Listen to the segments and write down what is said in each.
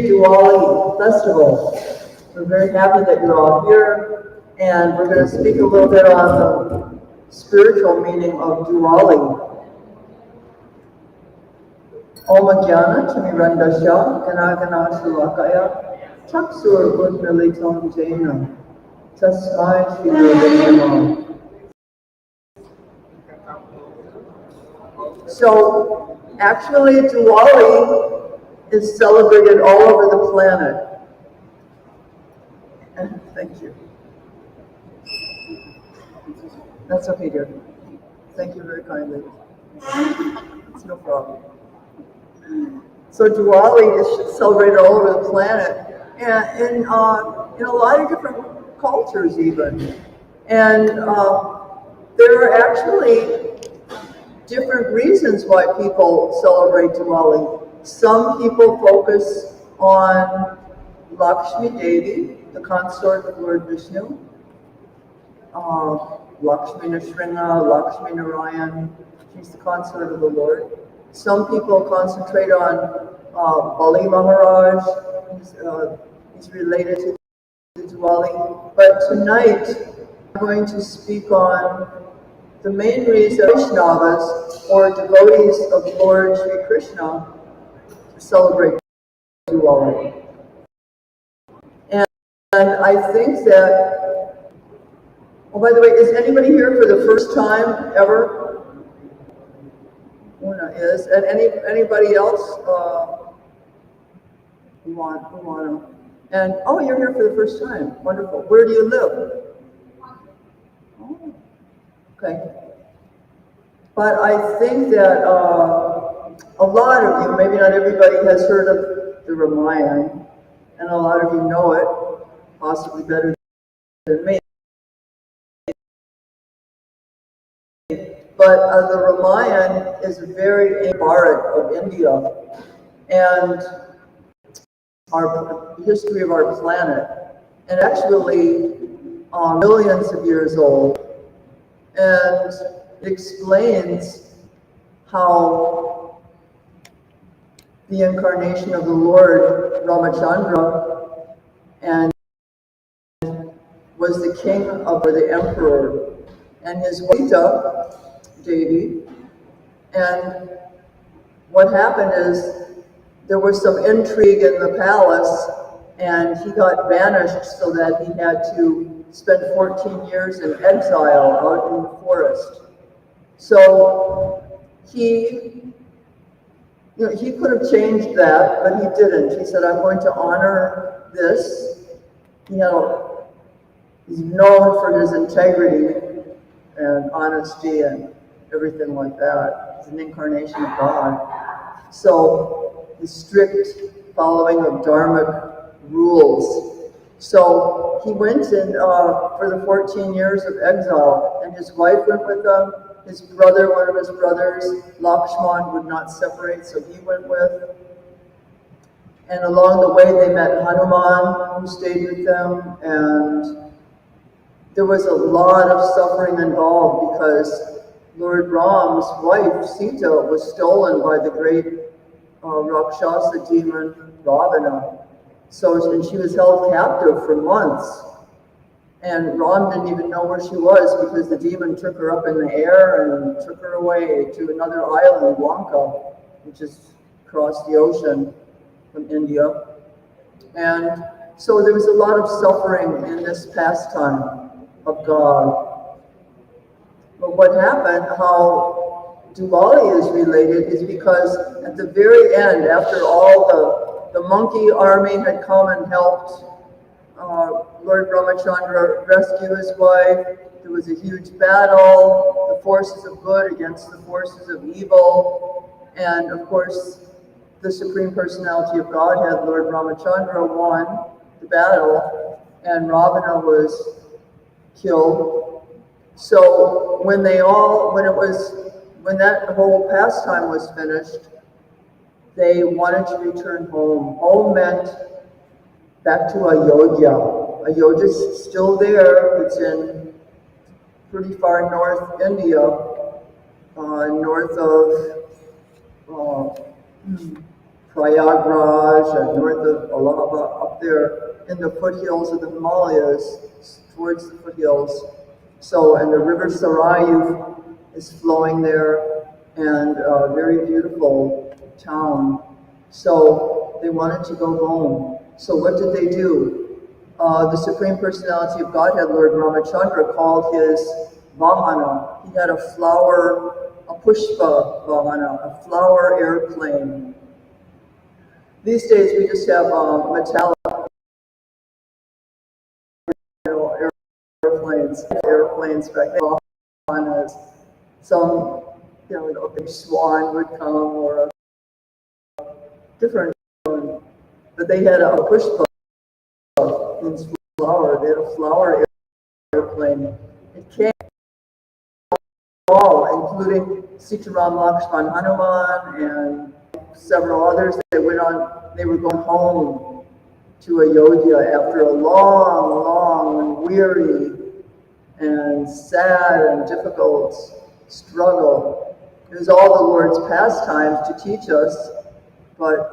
Diwali festival. We're very happy that you're all here, and we're going to speak a little bit on the spiritual meaning of Diwali. Om Jnana Timirandasya Ganagana Shilakaya Chaksur Udmilitam Jena Tasmai Shri Gurave Namaha. So, actually, Diwali is celebrated all over the planet. Thank you. That's okay, dear. Thank you very kindly. It's no problem. So Diwali is celebrated all over the planet, and in a lot of different cultures even. And there are actually different reasons why people celebrate Diwali. Some people focus on Lakshmi Devi, the consort of Lord Vishnu, Lakshmi Nrsimha, Lakshmi Narayan, she's the consort of the Lord. Some people concentrate on Bali Maharaj, he's related to Diwali. But tonight, I'm going to speak on the main reason Vaishnavas, or devotees of Lord Sri Krishna, celebrate Diwali. And I think that, oh, by the way, is anybody here for the first time ever? Una is, and anybody else who wanna? And oh, you're here for the first time. Wonderful. Where do you live? Oh, okay. But I think that a lot of you, maybe not everybody, has heard of the Ramayana, and a lot of you know it, possibly better than me. But the Ramayana is very ancient of India, and our history of our planet, and actually millions of years old, and it explains how the incarnation of the Lord Ramachandra and was the king of, or the emperor, and his wife Devi. And what happened is there was some intrigue in the palace, and he got banished so that he had to spend 14 years in exile out in the forest. So he could have changed that, but he didn't. He said, I'm going to honor this. He's known for his integrity and honesty and everything like that. He's an incarnation of God. So the strict following of dharmic rules. So he went in for the 14 years of exile, and his wife went with him. His brother, one of his brothers, Lakshman, would not separate, so he went with. And along the way, they met Hanuman, who stayed with them, and there was a lot of suffering involved because Lord Ram's wife, Sita, was stolen by the great Rakshasa demon, Ravana. And she was held captive for months. And Ram didn't even know where she was because the demon took her up in the air and took her away to another island, Lanka, which is across the ocean from India. And so there was a lot of suffering in this pastime of God. But what happened, how Diwali is related, is because at the very end, after all the monkey army had come and helped Lord Ramachandra rescue his wife, there was a huge battle, the forces of good against the forces of evil, and of course the Supreme Personality of Godhead, Lord Ramachandra, won the battle, and Ravana was killed. So when that whole pastime was finished, they wanted to return home. Home meant back to Ayodhya. Ayodhya's still there. It's in pretty far north India, north of Prayagraj and north of Allahabad, up there in the foothills of the Himalayas, towards the foothills. So, and the river Sarayu is flowing there, and a very beautiful town. So they wanted to go home. So what did they do? The Supreme Personality of Godhead, Lord Ramachandra, called his Vahana. He had a Pushpa Vahana, a flower airplane. These days we just have metallic, airplanes back then. Some, a big swan would come, or a different one. But they had a Pushpa in flower. They had a flower airplane. It came all, including Sitaram, Lakshman, Hanuman, and several others. They were going home to Ayodhya after a long, long and weary and sad and difficult struggle. It was all the Lord's pastimes to teach us, but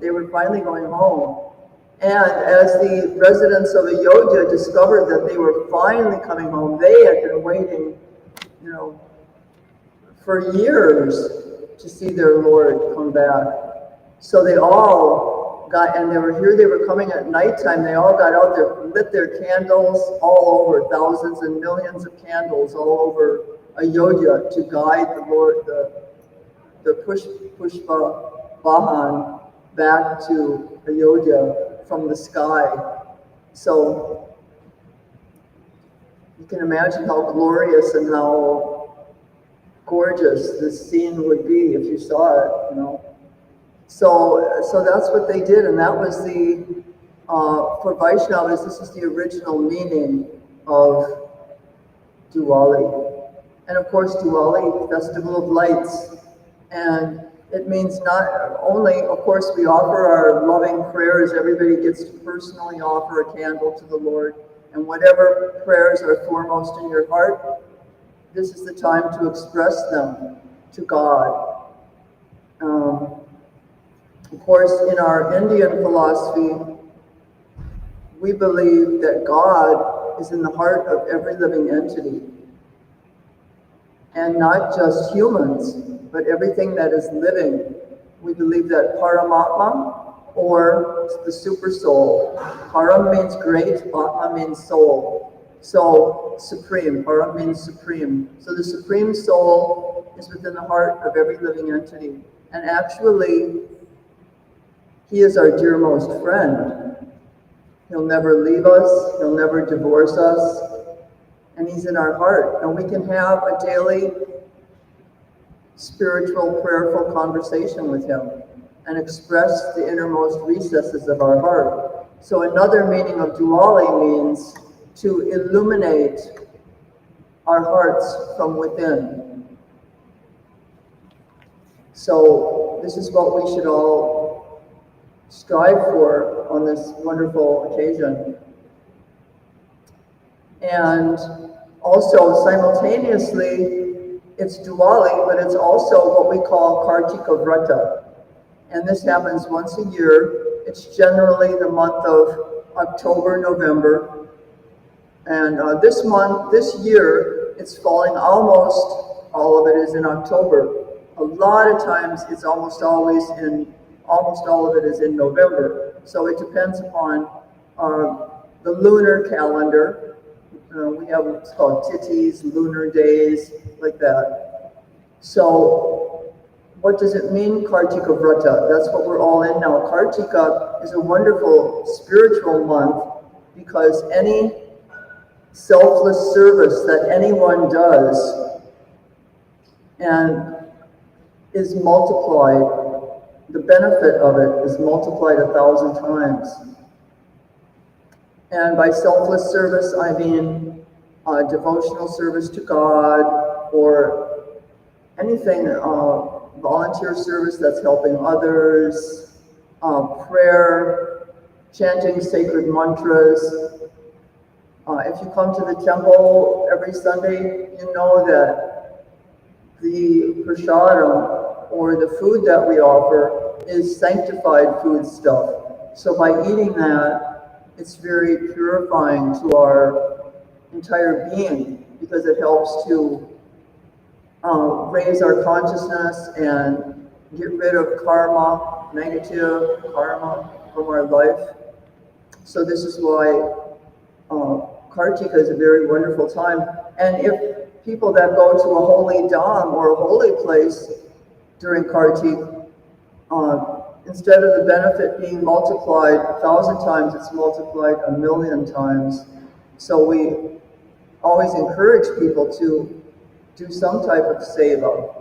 they were finally going home. And as the residents of Ayodhya discovered that they were finally coming home, they had been waiting, for years to see their Lord come back. So they all they were coming at nighttime. They all got out there, lit their candles all over, thousands and millions of candles all over Ayodhya to guide the Lord, the Pushpa Vahan back to Ayodhya from the sky. So you can imagine how glorious and how gorgeous this scene would be if you saw it, So that's what they did, and that was for Vaishnavas, this is the original meaning of Diwali. And of course, Diwali, Festival of Lights. And it means not only, of course, we offer our loving prayers. Everybody gets to personally offer a candle to the Lord. And whatever prayers are foremost in your heart, this is the time to express them to God. Of course, in our Indian philosophy, we believe that God is in the heart of every living entity. And not just humans, but everything that is living. We believe that Paramatma, or the super soul. Param means great, Atma means soul. So, supreme, Param means supreme. So the supreme soul is within the heart of every living entity. And actually, he is our dearmost friend. He'll never leave us, he'll never divorce us, and he's in our heart. And we can have a daily spiritual, prayerful conversation with him and express the innermost recesses of our heart. So another meaning of Diwali means to illuminate our hearts from within. So this is what we should all strive for on this wonderful occasion. And also simultaneously, it's Diwali, but it's also what we call Kartika Vrata. And this happens once a year. It's generally the month of October, November. And this year, it's falling almost all of it is in October. A lot of times it's almost all of it is in November. So it depends upon the lunar calendar. We have what's called tithis, lunar days, like that. So what does it mean, Kartika Vrata? That's what we're all in now. Kartika is a wonderful spiritual month because any selfless service that anyone does and is multiplied, the benefit of it is multiplied 1,000 times. And by selfless service, I mean devotional service to God, or anything, volunteer service that's helping others, prayer, chanting sacred mantras. If you come to the temple every Sunday, you know that the prasadam or the food that we offer is sanctified food stuff. So by eating that, it's very purifying to our entire being because it helps to raise our consciousness and get rid of karma, negative karma from our life. So this is why Kartika is a very wonderful time. And if people that go to a holy dham or a holy place during Kartik, instead of the benefit being multiplied 1,000 times, it's multiplied 1,000,000 times. So we always encourage people to do some type of seva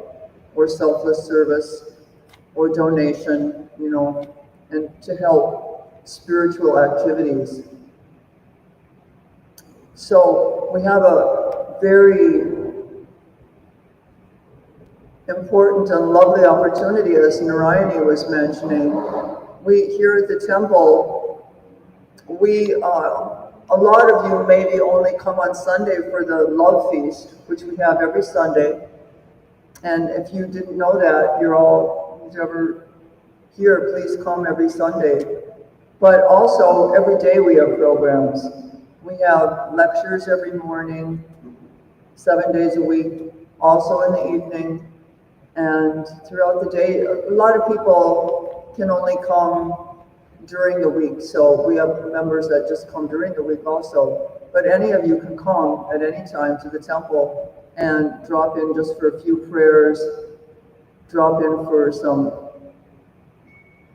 or selfless service or donation, and to help spiritual activities. So we have a very important and lovely opportunity, as Narayani was mentioning. We here at the temple, a lot of you maybe only come on Sunday for the love feast, which we have every Sunday. And if you didn't know that, who's ever here, please come every Sunday. But also every day we have programs. We have lectures every morning, 7 days a week, also in the evening. And throughout the day, a lot of people can only come during the week. So we have members that just come during the week also. But any of you can come at any time to the temple and drop in just for a few prayers, drop in for some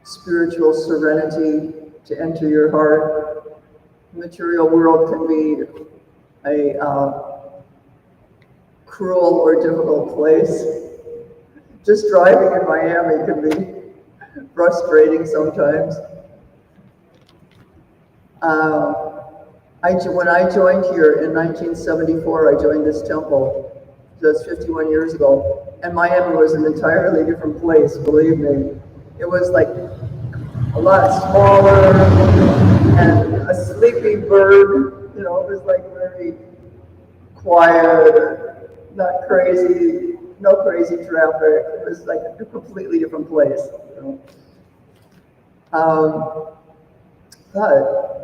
spiritual serenity to enter your heart. The material world can be a cruel or difficult place. Just driving in Miami can be frustrating sometimes. When I joined here in 1974, I joined this temple. That's 51 years ago. And Miami was an entirely different place, believe me. It was like a lot smaller and a sleepy bird. It was like very quiet, not crazy, no crazy traffic. It was like a completely different place. But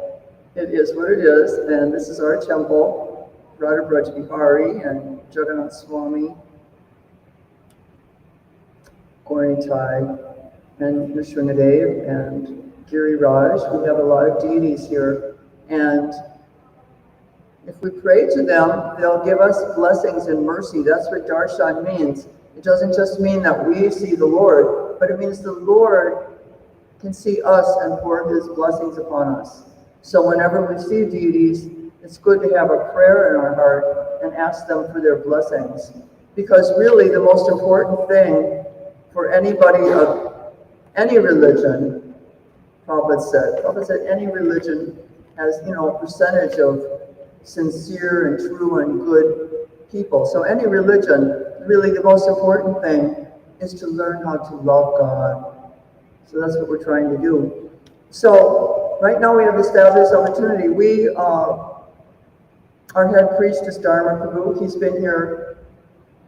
it is what it is, and this is our temple, Radha Braj Bihari and Jagannath Swami, Gauranitai, and Nrsimhadev, and Giri Raj. We have a lot of deities here, and if we pray to them, they'll give us blessings and mercy. That's what darshan means. It doesn't just mean that we see the Lord, but it means the Lord can see us and pour his blessings upon us. So whenever we see deities, it's good to have a prayer in our heart and ask them for their blessings. Because really the most important thing for anybody of any religion, Prabhupada said any religion has, a percentage of sincere and true and good people. So any religion, really the most important thing is to learn how to love God. So that's what we're trying to do. So right now we have established opportunity. Our head priest is Dharma Prabhu. He's been here.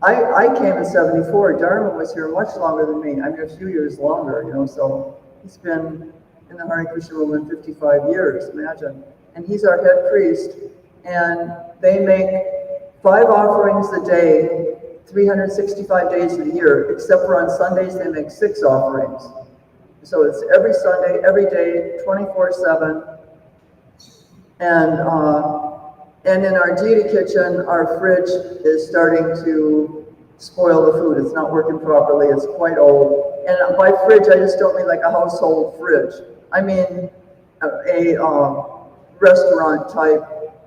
I came in 74. Dharma was here much longer than me. I mean, a few years longer, so he's been in the Hare Krishna movement 55 years, imagine. And he's our head priest. And they make 5 offerings a day, 365 days of the year, except for on Sundays they make 6 offerings. So it's every Sunday, every day, 24/7. And in our deity kitchen, our fridge is starting to spoil the food. It's not working properly. It's quite old. And by fridge, I just don't mean like a household fridge. I mean a restaurant type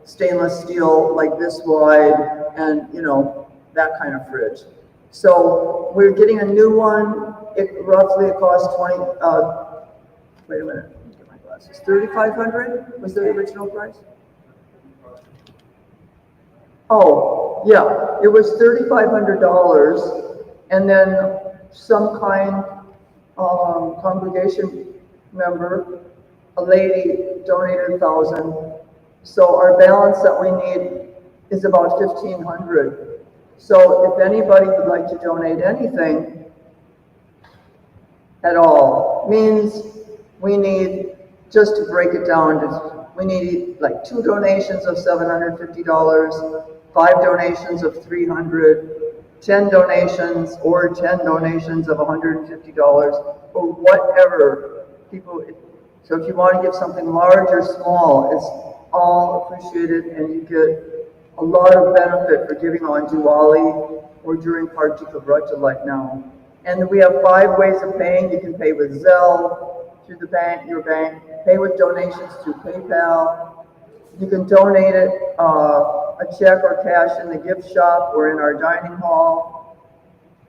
stainless steel, like this wide, and that kind of fridge. So we're getting a new one. It roughly costs wait a minute, let me get my glasses. $3,500 was the original price? Oh, yeah, it was $3,500, and then some kind congregation member, a lady, donated 1,000. So our balance that we need is about 1,500. So if anybody would like to donate anything, at all. Means we need, just to break it down, we need like 2 donations of $750, 5 donations of $300, 10 donations or 10 donations of $150, or whatever people. So if you want to give something large or small, it's all appreciated, and you get a lot of benefit for giving on Diwali or during Kartika Vrata like now. And we have 5 ways of paying. You can pay with Zelle, through the bank, your bank, pay with donations through PayPal. You can donate it, a check or cash in the gift shop or in our dining hall,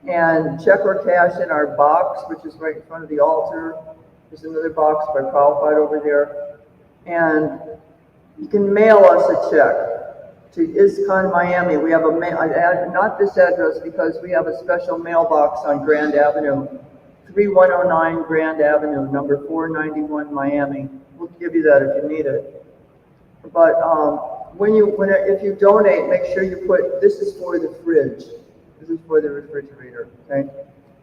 and check or cash in our box, which is right in front of the altar. There's another box by Prabhupada over there. And you can mail us a check to ISKCON Miami. We have not this address, because we have a special mailbox on Grand Avenue, 3109 Grand Avenue, number 491, Miami. We'll give you that if you need it. But if you donate, make sure you put, this is for the fridge. This is for the refrigerator, okay?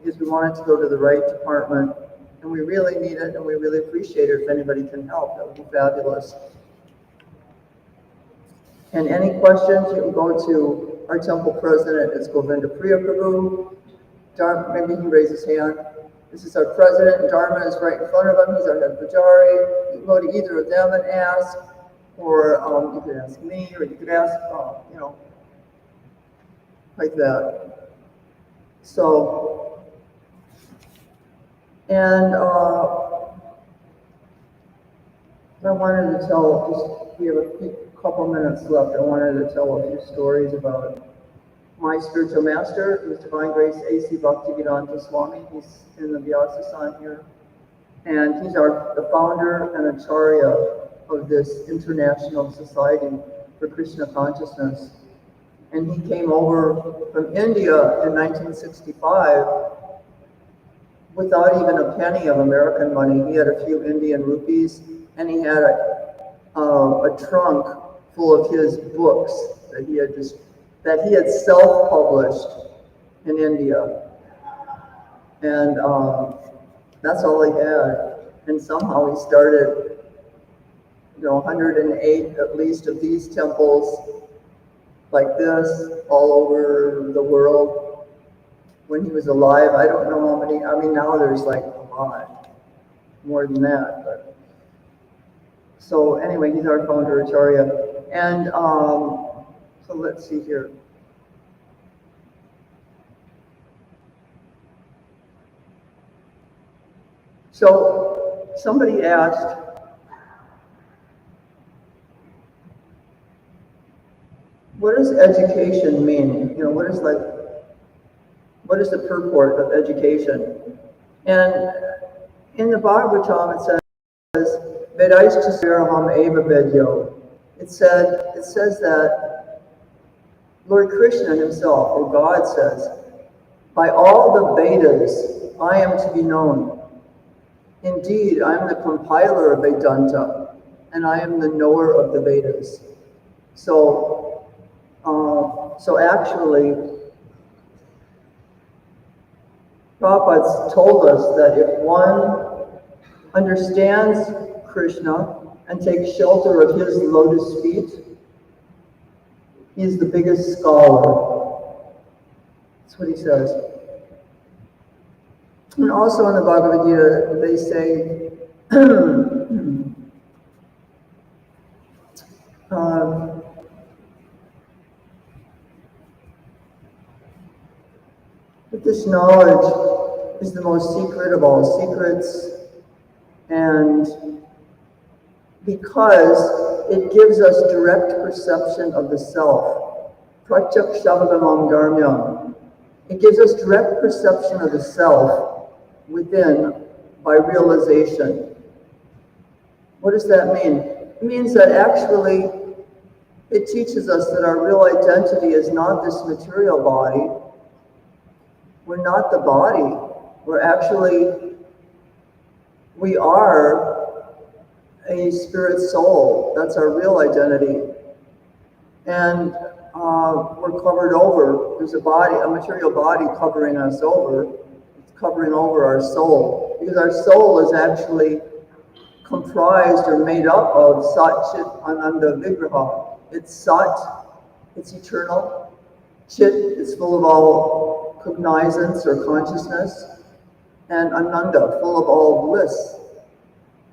Because we want it to go to the right department, and we really need it, and we really appreciate it if anybody can help. That would be fabulous. And any questions, you can go to our temple president, it's Govinda Priya Prabhu. Maybe he can raise his hand. This is our president, Dharma is right in front of him, he's our head pujari. You can go to either of them and ask, or you could ask me, or you could ask, like that. So, and I wanted to tell, we have a couple minutes left, I wanted to tell a few stories about my spiritual master, who's Divine Grace A.C. Bhaktivedanta Swami. He's in the Vyasa here. And he's the founder and acharya of this International Society for Krishna Consciousness. And he came over from India in 1965 without even a penny of American money. He had a few Indian rupees, and he had a trunk full of his books that he had self-published in India. And that's all he had. And somehow he started, 108 at least of these temples like this all over the world when he was alive. I don't know how many, now there's like a lot more than that. But so anyway, he's our founder, Acharya. And so let's see here. So somebody asked, what does education mean? What is the purport of education? And in the Bhagavatam it says, Vedaishcha Sviraham Eva Vedyo. It says that Lord Krishna himself, or God says, by all the Vedas I am to be known. Indeed, I am the compiler of Vedanta, and I am the knower of the Vedas. So actually, Prabhupada's told us that if one understands Krishna and takes shelter of his lotus feet, he's the biggest scholar. That's what he says. And also in the Bhagavad Gita, they say, that this knowledge is the most secret of all secrets, and because it gives us direct perception of the self, pratyakshavadamam dharmyam, it gives us direct perception of the self within by realization. What does that mean? It means that actually it teaches us that our real identity is not this material body. We're not the body. We are a spirit soul. That's our real identity. And we're covered over. There's a material body covering us over. It's covering over our soul. because our soul is actually comprised or made up of Sat Chit Ananda Vigraha. It's Sat, it's eternal. Chit is full of all cognizance or consciousness. And Ananda, full of all bliss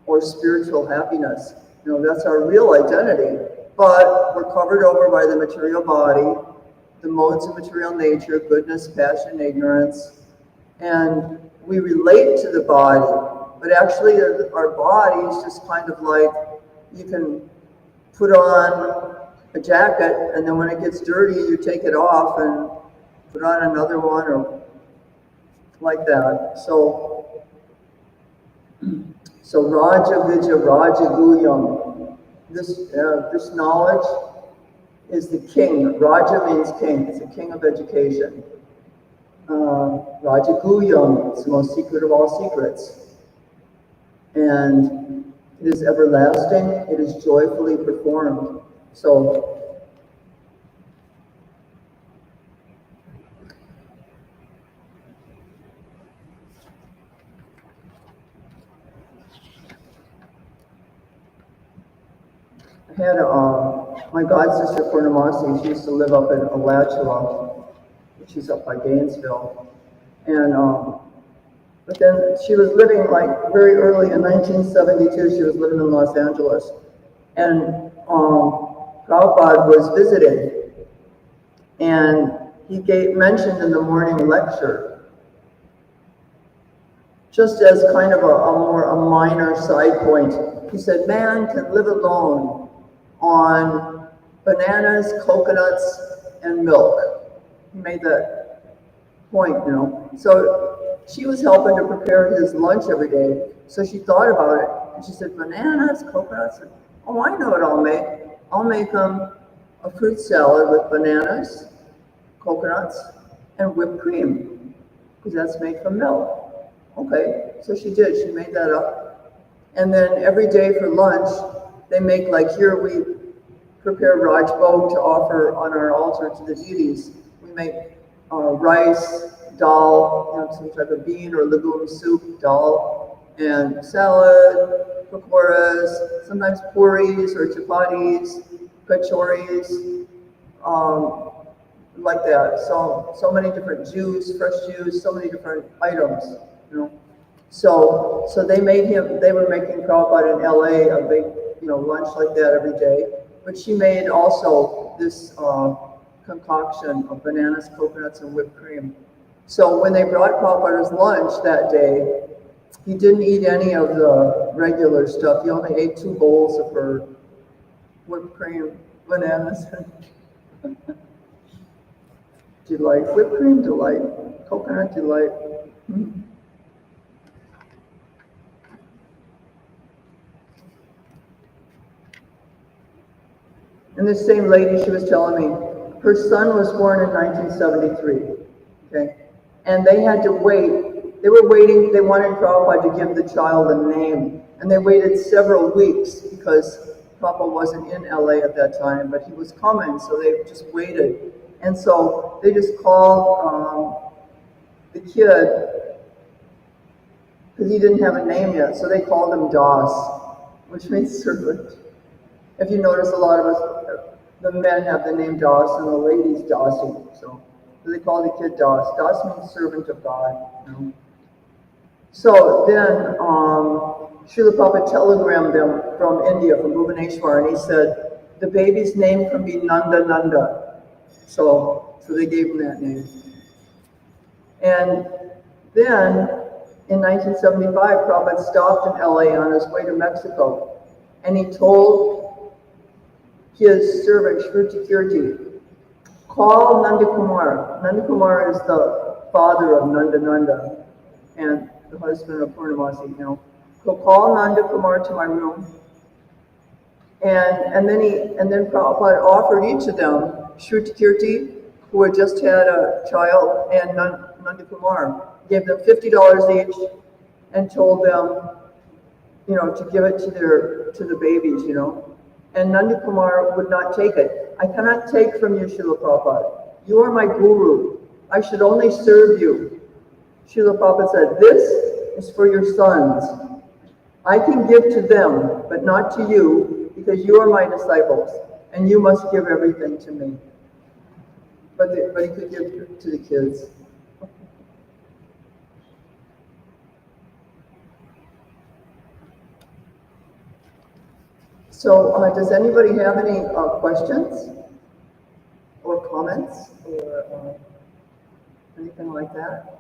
or spiritual happiness. That's our real identity. But we're covered over by the material body, the modes of material nature, goodness, passion, ignorance. And we relate to the body, but actually our body is just kind of like, you can put on a jacket, and then when it gets dirty, you take it off and put on another one, or like that. So Raja Vidya Raja Guyam. This knowledge is the king. Raja means king. It's the king of education. Raja Guyam, it's the most secret of all secrets. And it is everlasting. It is joyfully performed. So I had my god sister Purnamasi. She used to live up in Alachua, which is up by Gainesville, and but then she was living like very early in 1972. She was living in Los Angeles, and Prabhupada was visiting, and he mentioned in the morning lecture, just as kind of a minor side point. He said, "Man can live alone on bananas, coconuts, and milk." He made that point, So she was helping to prepare his lunch every day. So she thought about it, and she said, "Bananas, coconuts, oh, I know what I'll make. I'll make them a fruit salad with bananas, coconuts, and whipped cream, because that's made from milk." Okay, so she did. She made that up. And then every day for lunch, they make, like here we prepare Raj Bhog to offer on our altar to the deities. We make rice, dal, some type of bean or legume soup, dal, and salad, pakoras, sometimes puris or chapatis, kachoris, like that. So many different juice, fresh juice, so many different items, So they were making Prabhupada in LA a big, lunch like that every day. But she made also this concoction of bananas, coconuts, and whipped cream. So when they brought Prabhupada's lunch that day, he didn't eat any of the regular stuff. He only ate 2 bowls of her whipped cream, bananas, and delight. Whipped cream delight, coconut delight. And this same lady, she was telling me, her son was born in 1973, okay? And they had to wait. They were waiting, they wanted Prabhupada to give the child a name. And they waited several weeks because Prabhupada wasn't in LA at that time, but he was coming, so they just waited. And so they just called the kid, because he didn't have a name yet, so they called him Das, which means servant. If you notice, a lot of us, the men have the name Das and the ladies Dasi. So they call the kid Das. Das means servant of God. So then Srila Prabhupada telegrammed them from India, from Bhubaneswar, and he said, the baby's name can be Nanda Nanda. So they gave him that name. And then in 1975, Prabhupada stopped in LA on his way to Mexico, and he told his servant, Shruti Kirti, call Nanda Kumar. Nanda Kumar is the father of Nanda Nanda and the husband of Purnamasi, So call Nanda Kumar to my room. And then Prabhupada offered each of them, Shruti Kirti, who had just had a child, and Nanda Kumar, gave them $50 each and told them, to give it to the babies, And Nanda Kumar would not take it. I cannot take from you, Srila Prabhupada. You are my guru. I should only serve you. Srila Prabhupada said, this is for your sons. I can give to them, but not to you, because you are my disciples, and you must give everything to me. But he could give to the kids. So, does anybody have any questions or comments or anything like that?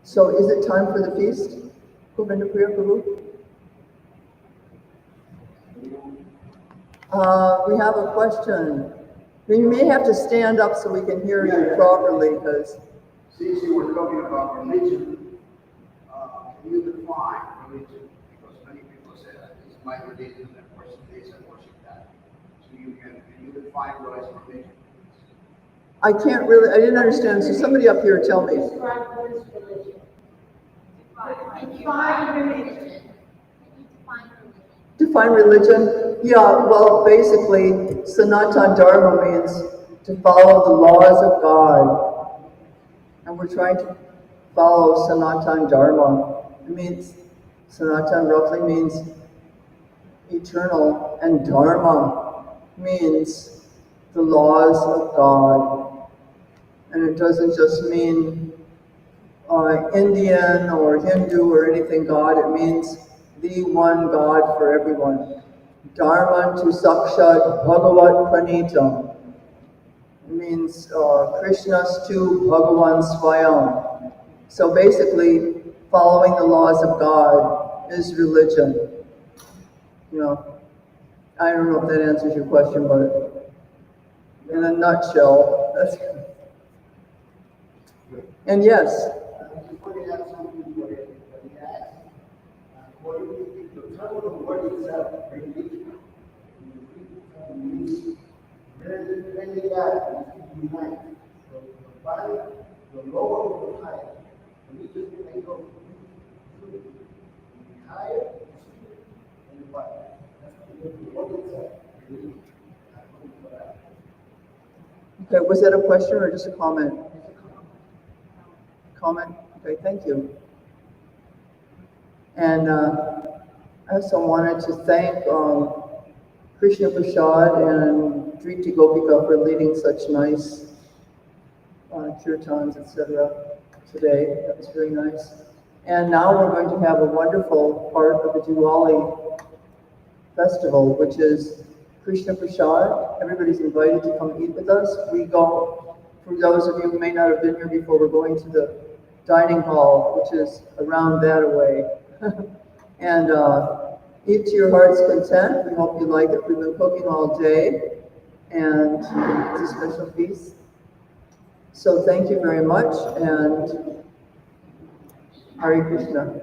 So, is it time for the feast? Govinda Priya Prabhu? We have a question. You may have to stand up so we can hear you properly, because. Since you were talking about religion, can you define religion? Because many people say that it's my religion and worship this and worship that. So can you define what is religion? I didn't understand. So somebody up here tell me. Describe what is religion. Define religion. Define religion? Yeah, well, basically, Sanatan Dharma means to follow the laws of God. And we're trying to follow Sanatan Dharma. It means, Sanatan roughly means eternal, and Dharma means the laws of God. And it doesn't just mean Indian or Hindu or anything God, it means the one God for everyone. Dharma tu sakshat bhagavat pranitam. It means Krishnas tu Bhagavan Swayam. So basically, following the laws of God is religion. You know, I don't know if that answers your question, but in a nutshell, that's. And yes. Okay, was that a question or just a comment? Comment? Okay, thank you. And I also wanted to thank Krishna Prasad and Driti Gopika for leading such nice kirtans, etc. today. That was very nice. And now we're going to have a wonderful part of the Diwali festival, which is Krishna Prasad. Everybody's invited to come eat with us. We go, for those of you who may not have been here before, we're going to the dining hall, which is around that away. And eat to your heart's content. We hope you like it. We've been cooking all day, and it's a special feast. So thank you very much, and Hare Krishna.